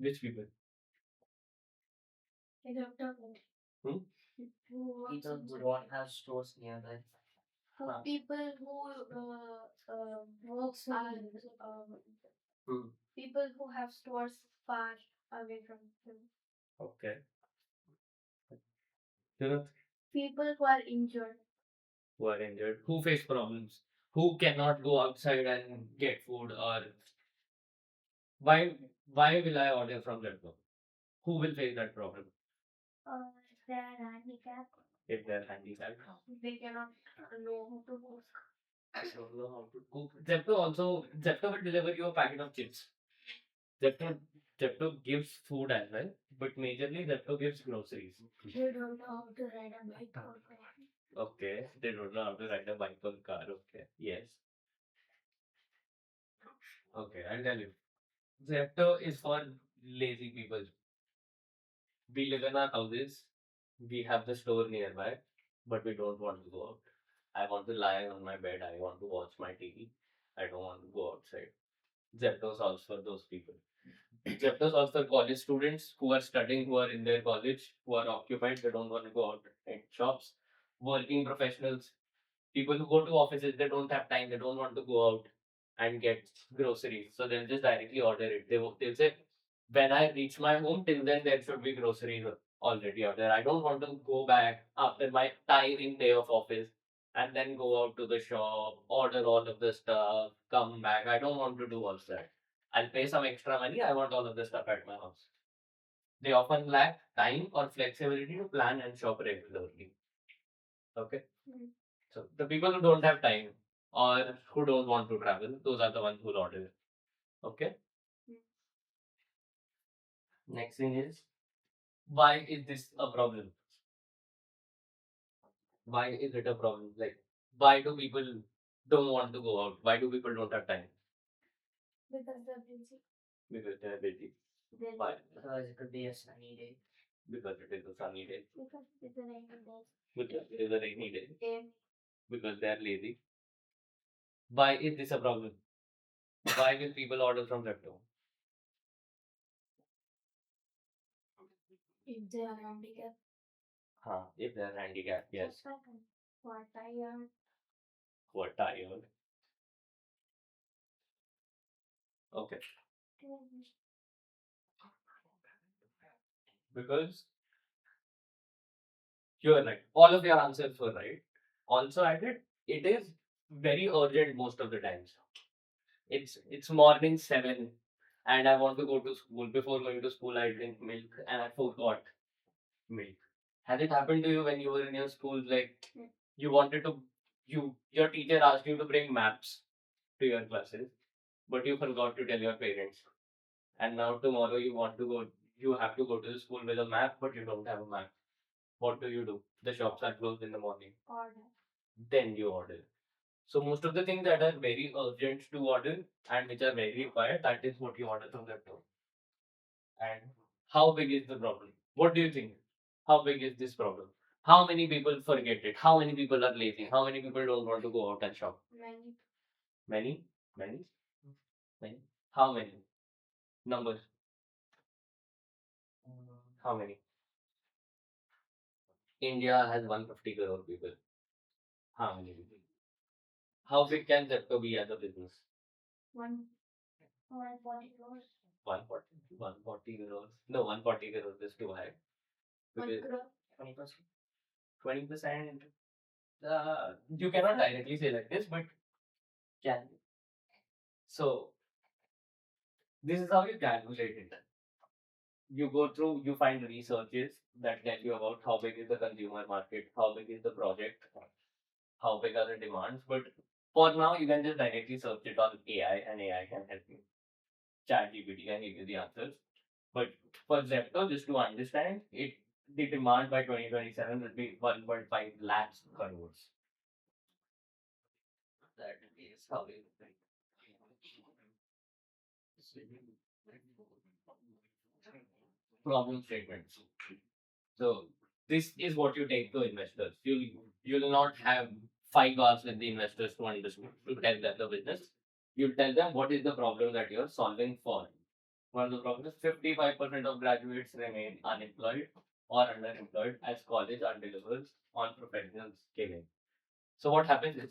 Which people? They don't talk. Hmm? People who don't have stores nearby. People who works and people who have stores far away from them. Okay. Tirut, People who are injured. who are injured? Who face problems? Who cannot go outside and get food or why will I order from Zepto? Who will face that problem? If they are handicapped, If they're handicapped. they cannot know how to cook. I don't know how to cook. Zepto will deliver you a packet of chips. Zepto gives food as well, but majorly Zepto gives groceries. They don't know how to ride a bike or car. Okay, they don't know how to ride a bike or car. Okay, yes. Okay, I'll tell you. Zepto is for lazy people. We live in our houses. We have the store nearby, but we don't want to go out. I want to lie on my bed. I want to watch my TV. I don't want to go outside. Zepto solves for those people. Zepto solves for college students who are studying, who are in their college, who are occupied. They don't want to go out in shops. Working professionals, people who go to offices, they don't have time. They don't want to go out and get groceries. So they'll just directly order it. They'll say, when I reach my home, till then there should be groceries already out there. I don't want to go back after my tiring day of office and then go out to the shop, order all of the stuff, come back. I don't want to do all that. I'll pay some extra money. I want all of the stuff at my house. They often lack time or flexibility to plan and shop regularly. Okay. So the people who don't have time or who don't want to travel, those are the ones who order it. Okay. Next thing is, why is this a problem? Why is it a problem? Like, why do people don't want to go out? Why do people don't have time? Because they're busy. Because they are busy. Then Why? Because it could be a sunny day. Because it is a sunny day. because it's a rainy day. Because it is a rainy day. Then Because they are lazy. Why is this a problem? Why will people order from Zepto? if they are handicapped, If they are handicapped, yes. who are tired, Who are tired. Okay. Because You are right. All of your answers were right. Also added, it is very urgent most of the times. It's morning 7 and I want to go to school. Before going to school, I drink milk and I forgot milk. Has it happened to you when you were in your school? Like you wanted to, your teacher asked you to bring maps to your classes, but you forgot to tell your parents. And now tomorrow you want to go, you have to go to the school with a map, but you don't have a map. What do? The shops are closed in the morning. Order. Then you order. So most of the things that are very urgent to order and which are very required, that is what you order from that store. And how big is the problem? What do you think? How big is this problem? How many people forget it? How many people are lazy? How many people don't want to go out and shop? Many. Many? Many? Many? How many? Numbers. How many? India has 150 crore people. How many people? How big can Zepto be as a business? 140 crores. 140 crores. No, 140 crores is too high. 1 Because crore. 20%. 20%. You cannot directly say like this, but can. So this is how you calculate it. You go through, you find researches that tell you about how big is the consumer market, how big is the project, how big are the demands. But for now, you can just directly search it on AI, and AI can help you. ChatGPT can give you the answers. But for Zepto, just to understand it, the demand by 2027 will be 1.5 lakhs crores. That is how we problem statements. So this is what you take to investors. You'll not have 5 hours with the investors to understand to tell them the business. You'll tell them what is the problem that you're solving for. One of the problems, 55% of graduates remain unemployed or underemployed as college delivers on professional skilling. So what happens is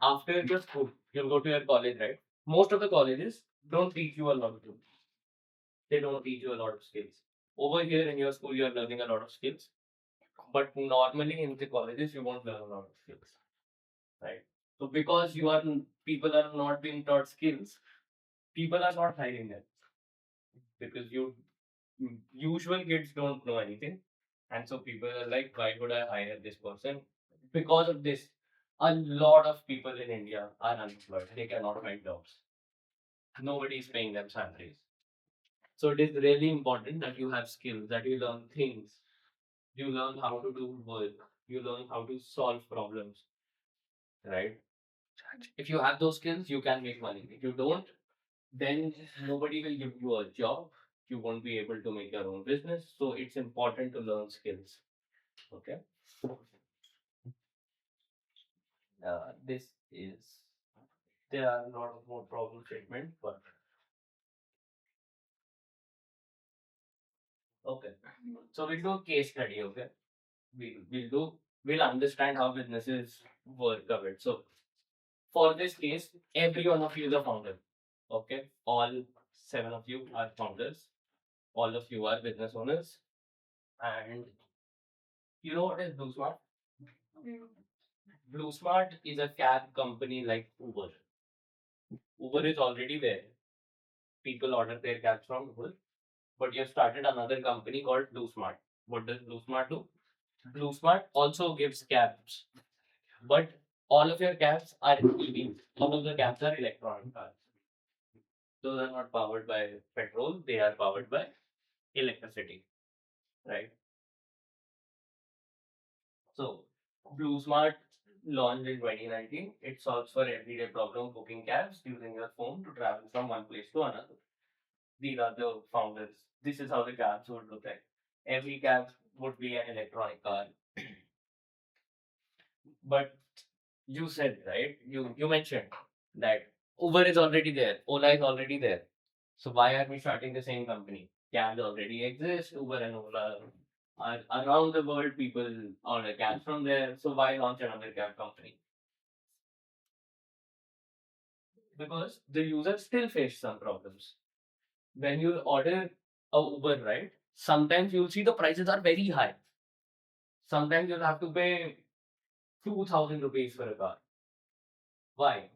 after your school, you'll go to your college, right? Most of the colleges don't teach you a lot of things. They don't teach you a lot of skills. Over here in your school, you're learning a lot of skills. But normally in the colleges, you won't learn a lot of skills. Right? So because people are not being taught skills, people are not hiring them. Because usual kids don't know anything. And so people are like, why would I hire this person? Because of this, a lot of people in India are unemployed. They cannot find jobs. Nobody is paying them salaries. So it is really important that you have skills, that you learn things, you learn how to do work, you learn how to solve problems, right? If you have those skills, you can make money. If you don't, then nobody will give you a job. You won't be able to make your own business. So it's important to learn skills. Okay. This is there are a lot of more problem statements, but okay. So we'll do a case study. Okay. We'll understand how businesses work of it. So for this case, every one of you is a founder. Okay. All 7 of you are founders. All of you are business owners. And you know what is Blue Smart? Blue Smart is a cab company like Uber. Uber is already there. People order their cabs from Uber. But you have started another company called Blue Smart. What does Blue Smart do? Blue Smart also gives cabs. But all of your cabs are EVs. All of the cabs are electronic cars. Those are not powered by petrol, they are powered by electricity. Right? So Blue Smart launched in 2019. It solves for everyday problem booking cabs using your phone to travel from one place to another. These are the founders. This is how the cabs would look like. Every cab would be an electronic car. But you said, right? You mentioned that Uber is already there, Ola is already there. So why are we starting the same company? Cabs already exist. Uber and Ola are around the world. People order cabs from there. So why launch another cab company? Because the users still face some problems. When you order a Uber, right? Sometimes you'll see the prices are very high. Sometimes you'll have to pay 2,000 rupees for a car. Why?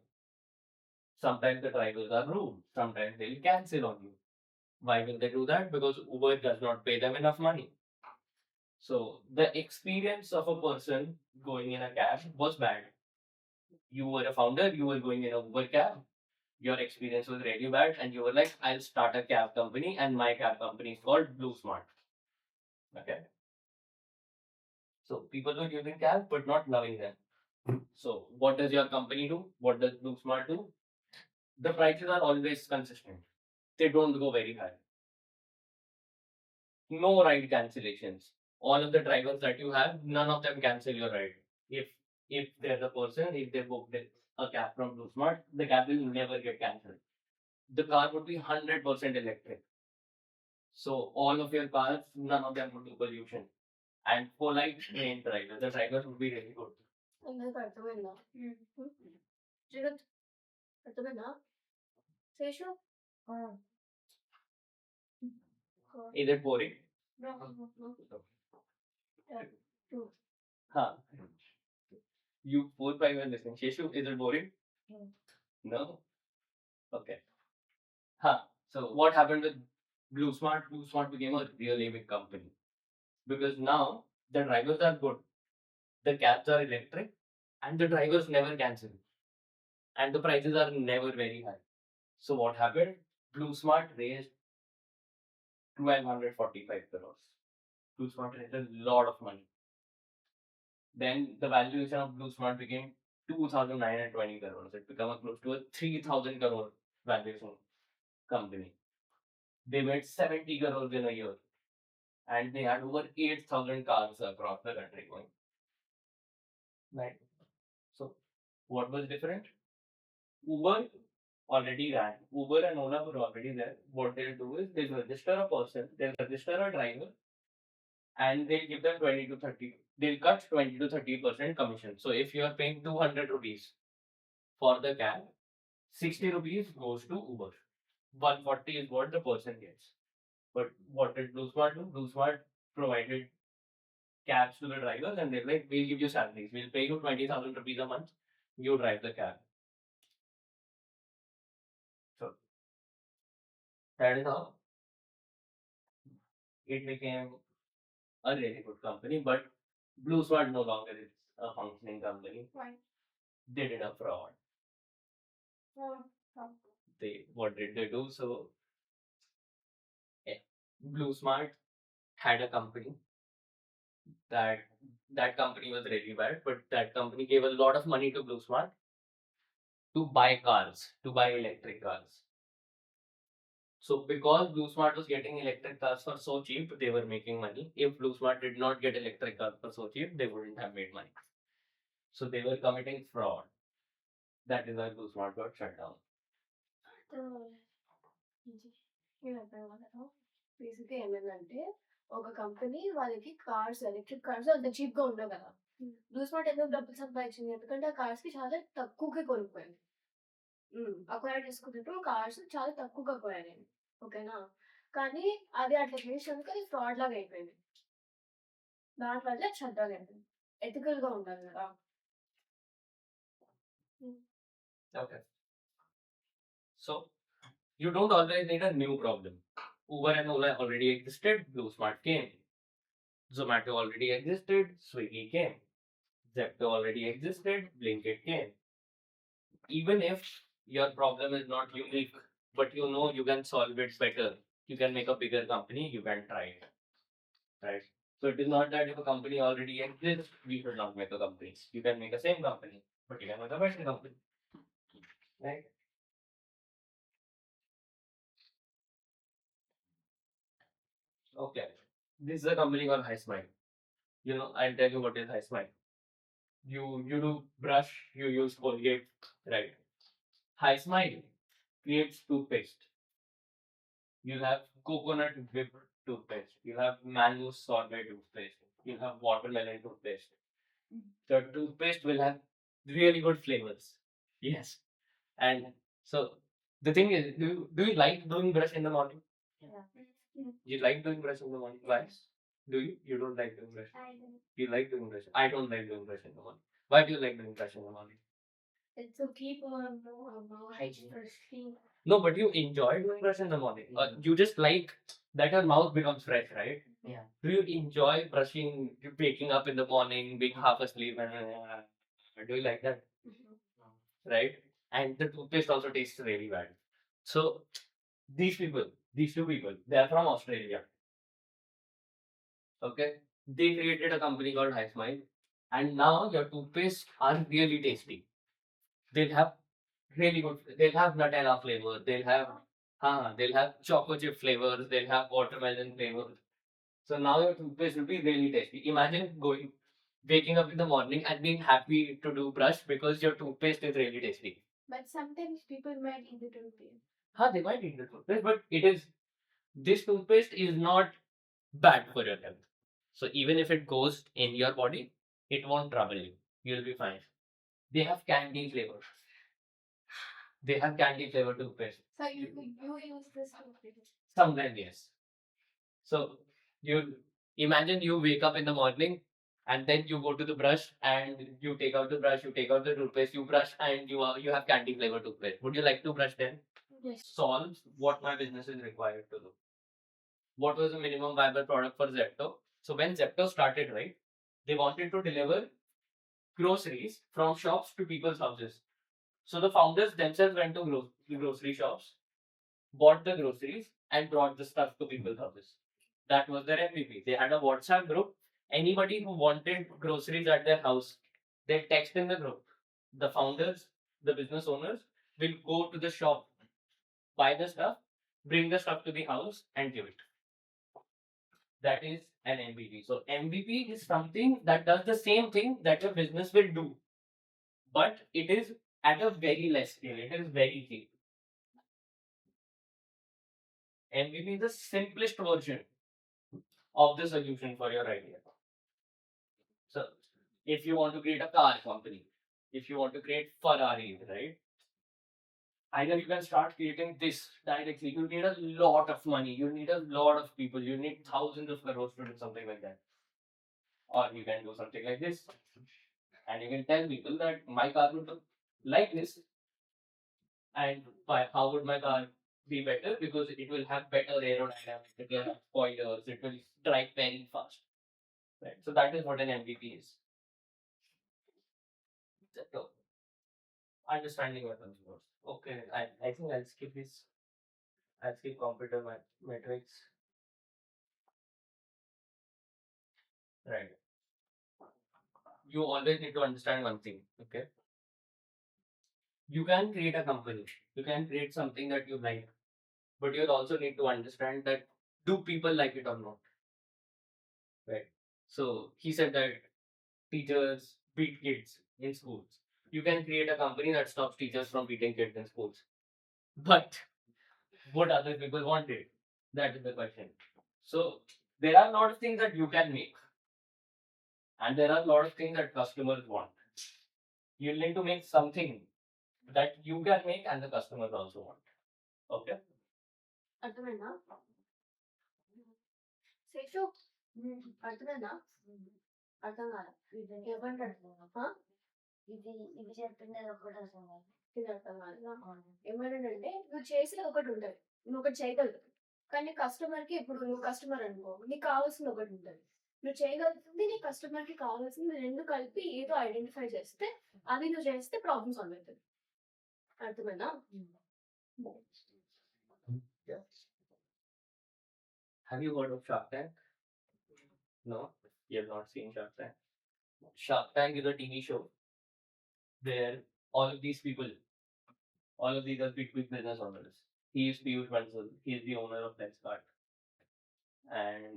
Sometimes the drivers are rude. Sometimes they'll cancel on you. Why will they do that? Because Uber does not pay them enough money. So the experience of a person going in a cab was bad. You were a founder, you were going in a Uber cab, your experience was really bad, and you were like, I'll start a cab company, and my cab company is called Blue Smart. Okay. So people were using cabs but not loving them. So what does your company do? What does Blue Smart do? The prices are always consistent. They don't go very high. No ride cancellations. All of the drivers that you have, none of them cancel your ride. If they're the person, if they booked a cab from Blue Smart, the cab will never get cancelled. The car would be 100% electric. So all of your cars, none of them would do pollution. And polite trained drivers, the drivers would be really good. అందరికి అర్థమైందా జగత్ అర్థమైందా Seshu Is it boring? Huh. You 4-5 are listening. Sheshu, is it boring? No? Okay. Huh. So what happened with Blue Smart? Blue Smart became a really big company. Because now the drivers are good. The cabs are electric and the drivers never cancel. And the prices are never very high. So what happened? Blue Smart raised 1,245 crores. Blue Smart raised a lot of money. Then the valuation of Blue Smart became 2,920 crores. It became close to a 3,000 crore valuation company. They made 70 crores in a year. And they had over 8,000 cars across the country going. Right. So what was different? Uber already ran. Uber and Ola were already there. What they'll do is they'll register a person, they'll register a driver, and they'll give them 20 to 30. They'll cut 20 to 30% commission. So if you are paying 200 rupees for the cab, 60 rupees goes to Uber. 140 is what the person gets. But what did Blue Smart do? Blue Smart provided cabs to the drivers and they're like, we'll give you salaries. We'll pay you 20,000 rupees a month. You drive the cab. So that is how it became a really good company. But Blue Smart no longer is a functioning company. Why? They did a fraud. What did they do? So Blue Smart had a company that that company was really bad, but that company gave a lot of money to Blue Smart to buy cars, to buy electric cars. So because Blue Smart was getting electric cars for so cheap, they were making money. If Blue Smart did not get electric cars for so cheap, they wouldn't have made money. So they were committing fraud. That is why Blue Smart got shut down. బేసిక్గా ఏమైందంటే ఒక company వాళ్ళకి cars electric cars అంత cheap గా ఉండవు కదా blue smart ఎందుకు డబ్బులు సంపాదించింది ఎందుకంటే ఆ కార్స్ కి చాలా తక్కువగా కొనుక్కోయింది అక్వైర్ చేసుకున్నప్పుడు కార్స్ చాలా తక్కువగా పోయాయి ఓకేనా కానీ అది అట్లా చేసినందుకు అది ఫ్రాడ్ లాగా అయిపోయింది దానివల్ల షట్ డౌన్ అయిపోయింది ఎథికల్ గా ఉండాలి కదా Okay. So you don't always need a new problem. Uber and Ola already existed, Blue Smart came. Zomato already existed, Swiggy came. Zepto already existed, Blinkit came. Even if your problem is not unique, but you know you can solve it better, you can make a bigger company, you can try it. Right? So it is not that if a company already exists, we should not make a company. You can make the same company, but you can make a better company. Right? Okay. This is a company called High Smile. You know, I'll tell you what is High Smile. You do brush, you use Colgate, right? High Smile creates toothpaste. You have coconut whipped toothpaste. You have mango sorbet toothpaste. You have watermelon toothpaste. The toothpaste will have really good flavors. Yes. And so the thing is, do you like doing brush in the morning? Yeah. You like doing brush in the morning? Why? Do you? You don't like doing brushing? I don't. You like doing brushing? I don't like doing brushing in the morning. Why do you like doing brushing in the morning? It's to keep our hygiene fresh. No, but you enjoy doing brush in the morning. You just like that your mouth becomes fresh, right? Yeah. Do you enjoy brushing, you waking up in the morning, being half asleep, and do you like that? Right? And the toothpaste also tastes really bad. So these people, these two people, they are from Australia. Okay, they created a company called High Smile, and now your toothpaste are really tasty. They'll have really good. They'll have Nutella flavor. They'll have choco chip flavors. They'll have watermelon flavors. So now your toothpaste will be really tasty. Imagine waking up in the morning and being happy to do brush because your toothpaste is really tasty. But sometimes people might eat the toothpaste. They might eat the toothpaste, but this toothpaste is not bad for your health. So even if it goes in your body, it won't trouble you. You'll be fine. They have candy flavor. They have candy flavor toothpaste. So you use this toothpaste. Sometimes yes. So you imagine you wake up in the morning and then you go to the brush and you take out the brush, you take out the toothpaste, you brush and you have candy flavor toothpaste. Would you like to brush then? Yes. Solves what my business is required to do. What was the minimum viable product for Zepto? So when Zepto started, right, they wanted to deliver groceries from shops to people's houses. So the founders themselves went to grocery shops, bought the groceries, and brought the stuff to people's houses. That was their MVP. They had a WhatsApp group. Anybody who wanted groceries at their house, they text in the group. The founders, the business owners, will go to the shop, buy the stuff, bring the stuff to the house, and give it. That is an MVP. So MVP is something that does the same thing that your business will do, but it is at a very less scale. It is very cheap. MVP is the simplest version of the solution for your idea. So if you want to create a car company, if you want to create Ferraris, right? Either you can start creating this directly. You need a lot of money. You need a lot of people. You need thousands of crores to do something like that. Or you can do something like this. And you can tell people that my car would look like this. And how would my car be better? Because it will have better aerodynamics, it will have spoilers, it will drive very fast. Right. So that is what an MVP is. So, understanding what consumers. Okay, I think I'll skip this. I'll skip computer metrics. Right. You always need to understand one thing. Okay. You can create a company. You can create something that you like, but you'll also need to understand that do people like it or not. Right. So he said that teachers beat kids in schools. You can create a company that stops teachers from beating kids in schools. But what other people wanted? That is the question. So there are a lot of things that you can make, and there are a lot of things that customers want. You need to make something that you can make and the customers also want. Okay? అర్థమైందా శేషు అర్థమైందా అర్థం కాదు ఏమంటాడు ఇది చెప్పింది ఒకటి అర్థం కాదు. ఇది అర్థం కాదు ఏమంటాడంటే నువ్వు చేసేది ఒకటి ఉంటుంది నువ్వు ఒకటి చేయగలదు కానీ కస్టమర్ కి ఇప్పుడు నువ్వు కస్టమర్ అనుకో నీకు కావాల్సింది ఒకటి ఉంటుంది నువ్వు చేయగలుగుతుంది నీ కస్టమర్ కి కావాల్సింది రెండు కలిపి ఏదో ఐడెంటిఫై చేస్తే అది నువ్వు చేస్తే ప్రాబ్లమ్ సాల్వ్ అవుతుంది అర్థమైందా Have you heard of Shark Tank? No, you have not seen Shark Tank. Shark Tank is a TV show where all of these people, all of these are big business owners. He is Piyush Bansal. He is the owner of Lenskart. And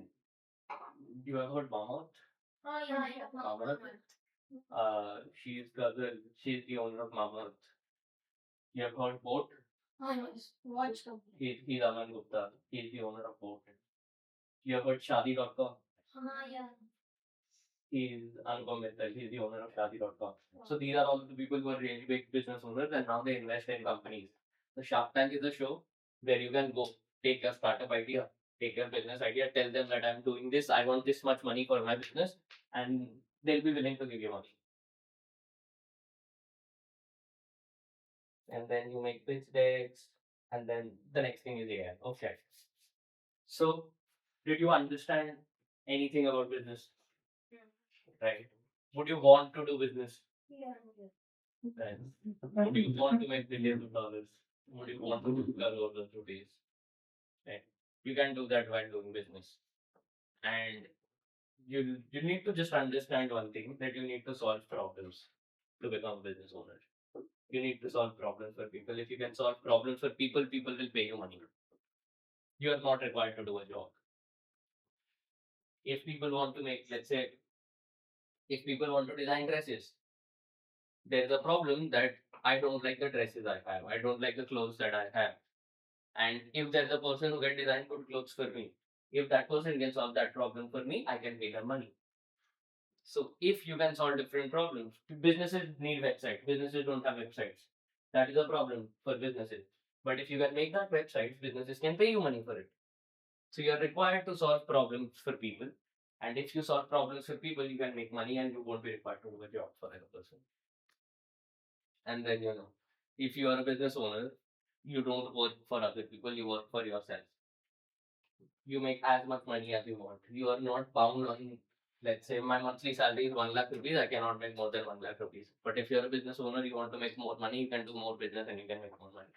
you have heard Mamath? Mamath? She's Ghazal. She's the owner of Mamath. You have heard Boat? watch He's Aman Gupta. He's the owner of Boat. You have heard Shadi.com? He's Anupam Mittal. He's the owner of Shadi.com. So these are all the people who are really big business owners and now they invest in companies. The Shark Tank is a show where you can go take your startup idea take your business idea, tell them that I'm doing this, I want this much money for my business, and they'll be willing to give you money. And then you make pitch decks, and then the next thing is AI. Okay. So, did you understand anything about business? Right. Would you want to do business? Yeah. Right. Would you want to make billions of dollars? Would you want to do crores of rupees? Right. You can do that while doing business. And you need to just understand one thing, that you need to solve problems to become a business owner. You need to solve problems for people. If you can solve problems for people, people will pay you money. You are not required to do a job. If people want to make, let's say, if people want to design dresses, there's a problem that I don't like the dresses I have. I don't like the clothes that I have. And if there's a person who can design good clothes for me, if that person can solve that problem for me, I can pay them money. So if you can solve different problems, businesses need websites. Businesses don't have websites. That is a problem for businesses. But if you can make that websites, businesses can pay you money for it. So you are required to solve problems for people. And if you solve problems for people, you can make money and you won't be required to do a job for another person. And then, if you are a business owner, you don't work for other people, you work for yourself. You make as much money as you want. You are not bound on, let's say, my monthly salary is 1 lakh rupees, I cannot make more than 1 lakh rupees. But if you're a business owner, you want to make more money, you can do more business and you can make more money.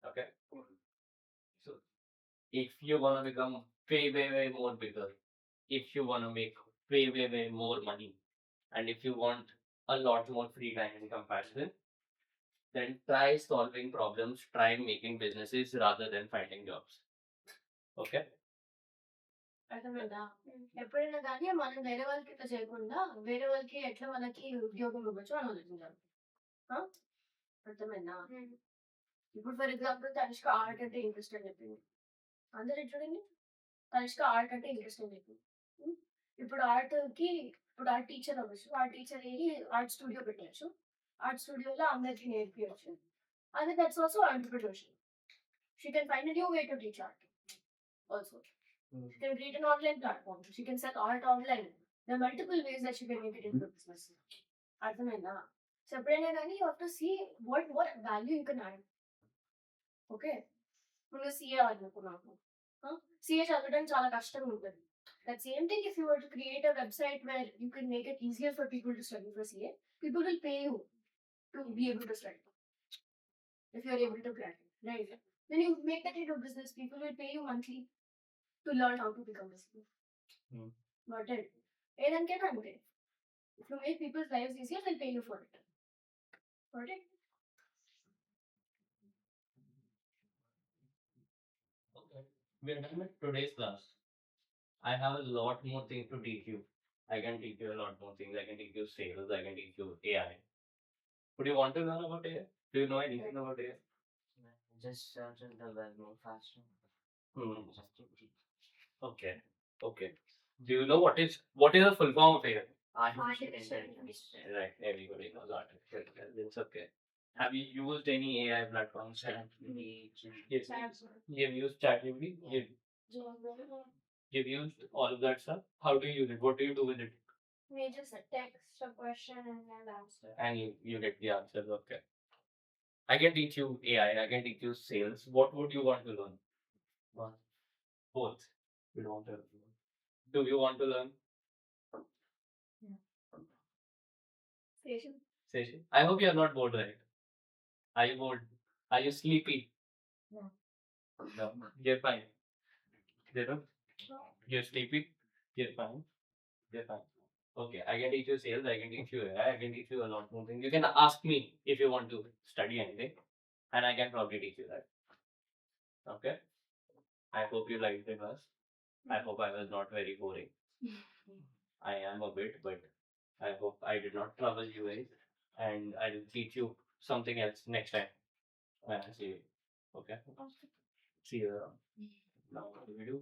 Okay? So, if you want to become way, way, way more bigger, if you want to make way, way, way more money, and if you want a lot more free time in comparison, then try solving problems, try making businesses rather than finding jobs. Okay? అర్థమైందా? ఎప్పుడైనా కానీ మనం వేరే వాళ్ళకి ఇట్లా చేయకుండా వేరే వాళ్ళకి ఎట్లా మనకి ఉద్యోగం ఇవ్వచ్చు అని ఆలోచించాలి. అర్థమైందా? ఇప్పుడు ఫర్ ఎగ్జాంపుల్ తనిష్క ఆర్ట్ అంటే ఇంట్రెస్ట్ అని చెప్పింది. అందరూ చూడండి, తనిష్క ఆర్ట్ అంటే ఇంట్రెస్ట్ అని చెప్పింది. ఇప్పుడు ఆర్ట్ టీచర్ అవ్వచ్చు. ఆర్ట్ టీచర్ అయ్యి ఆర్ట్ స్టూడియో పెట్టచ్చు. ఆర్ట్ స్టూడియోలో అందరికీ నేర్పించచ్చు. And that's also entrepreneurship. She can find a new way to teach art. Also, she can create an online platform. She can sell art online. There are multiple ways that she can make it into business. అర్థమైందా? So ఎప్పుడైనా కానీ you have to see what value you can add. Okay, నువ్వు CA అనుకున్నావు. CA చదవడం చాలా కష్టంగా ఉంటుంది. That same thing, if you were to create a website where you can make it easier for people to study for CA, people will pay you to be able to study. If you are able to crack it, right? Then you make that into business. People will pay you monthly to learn how to become a CA. Got it? And can anche. If you make people's lives easier, they'll pay you for it. Got it? Okay. We are done with today's class. I have a lot more things to teach you. I can teach you a lot more things. I can teach you sales. I can teach you AI. Would you want to learn about AI? Do you know anything about AI? Just search in the web more faster. Okay. Okay. Do you know what is the full form of AI? Artificial intelligence. Right. Everybody knows artificial intelligence. Okay. Have you used any AI platforms? Yes. You've used ChatGPT. You've used all of that stuff. How do you use it? What do you do with it? We just text a question and then answer. And you get the answers. Okay. I can teach you AI. I can teach you sales. What would you want to learn? Both. You don't want to learn. Do you want to learn? Station. I hope you are not bored, right? Are you bored? Are you sleepy? No. No. You're fine. Zero? You're sleepy? You're fine. You're fine. Okay, I can teach you sales, I can teach you AI, I can teach you a lot more things. You can ask me if you want to study anything, and I can probably teach you that. Okay? I hope you liked the class. I hope I was not very boring. I am a bit, but I hope I did not trouble you guys. And I will teach you something else next time when I see you. Okay? See you around. Now, what do we do?